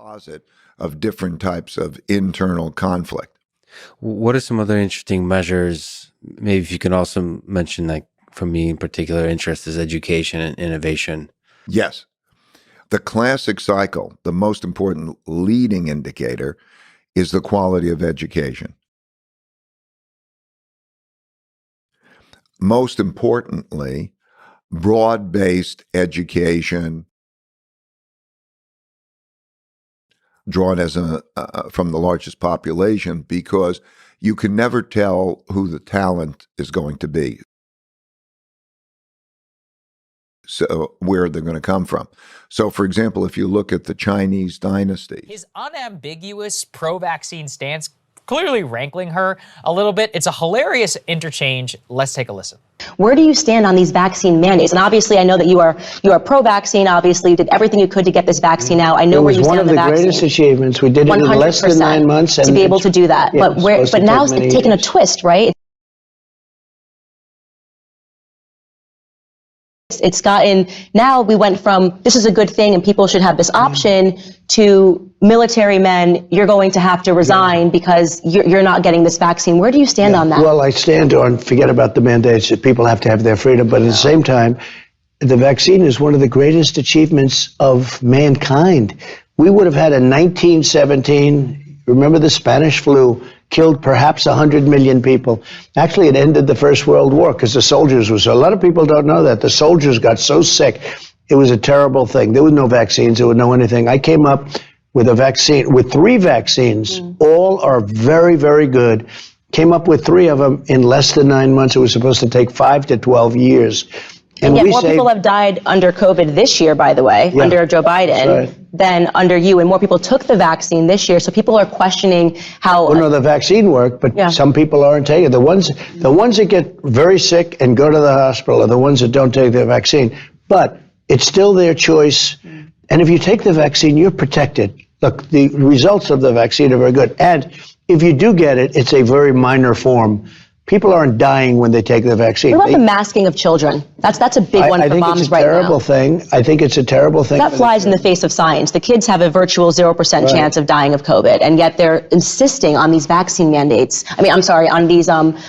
composite of different types of internal conflict. What are some other interesting measures? Maybe if you can also mention, like, for me in particular, interest is education and innovation. Yes. The classic cycle, the most important leading indicator, is the quality of education. Most importantly, broad-based education drawn as from the largest population, because you can never tell who the talent is going to be, so where they're going to come from. So, for example, if you look at the Chinese dynasty, his unambiguous pro-vaccine stance clearly rankling her a little bit. It's a hilarious interchange. Let's take a listen. Where do you stand on these vaccine mandates? And obviously, I know that you are pro-vaccine. Obviously, you did everything you could to get this vaccine out. I know where you stand on the vaccine. It was one of the greatest achievements. We did it in less than 9 months. To be able to do that. Yeah, but now it's taken a twist, right? It's gotten, now we went from this is a good thing and people should have this option to military men, you're going to have to resign because you're not getting this vaccine. Where do you stand on that? Well, I stand on, forget about the mandates, that people have to have their freedom, but at the same time, the vaccine is one of the greatest achievements of mankind. We would have had in 1917, remember the Spanish flu, killed perhaps 100 million people. Actually, it ended the First World War because the soldiers were so, a lot of people don't know that. The soldiers got so sick. It was a terrible thing. There was no vaccines. There was no anything. I came up with a vaccine, with 3 vaccines. All are very, very good. Came up with 3 of them in less than 9 months. It was supposed to take 5 to 12 years. And yet more people have died under COVID this year, by the way, under Joe Biden, than under you. And more people took the vaccine this year. So people are questioning how... Well, no, the vaccine worked, but some people aren't taking it. The ones that get very sick and go to the hospital are the ones that don't take the vaccine. But it's still their choice. And if you take the vaccine, you're protected. Look, the results of the vaccine are very good. And if you do get it, it's a very minor form. People aren't dying when they take the vaccine. What about the masking of children? That's a big one for moms right now. I think it's a terrible thing. That flies in the face of science. The kids have a virtual 0% chance of dying of COVID, and yet they're insisting on these vaccine mandates. I mean, I'm sorry, on these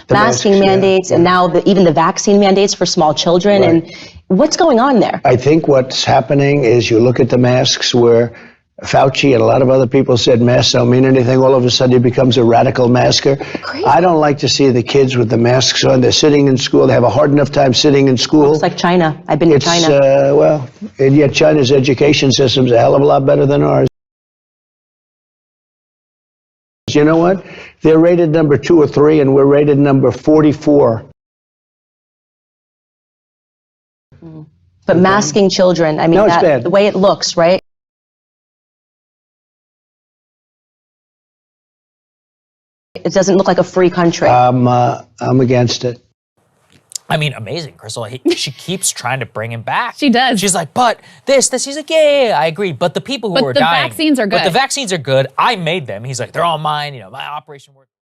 masking mandates, and now even the vaccine mandates for small children. And what's going on there? I think what's happening is you look at the masks where Fauci and a lot of other people said masks don't mean anything. All of a sudden he becomes a radical masker. Crazy. I don't like to see the kids with the masks on. They're sitting in school. They have a hard enough time sitting in school. It's like China. I've been to China. Well, and yet China's education system's a hell of a lot better than ours. You know what? They're rated number 2 or 3, and we're rated number 44. But masking children, I mean, no, it's bad. The way it looks, right? It doesn't look like a free country. I'm against it. I mean, amazing, Crystal. She keeps trying to bring him back. She does. She's like, but this. He's like, yeah, I agree. But the people who are dying. But the vaccines are good. But the vaccines are good. I made them. He's like, they're all mine. You know, my operation worked.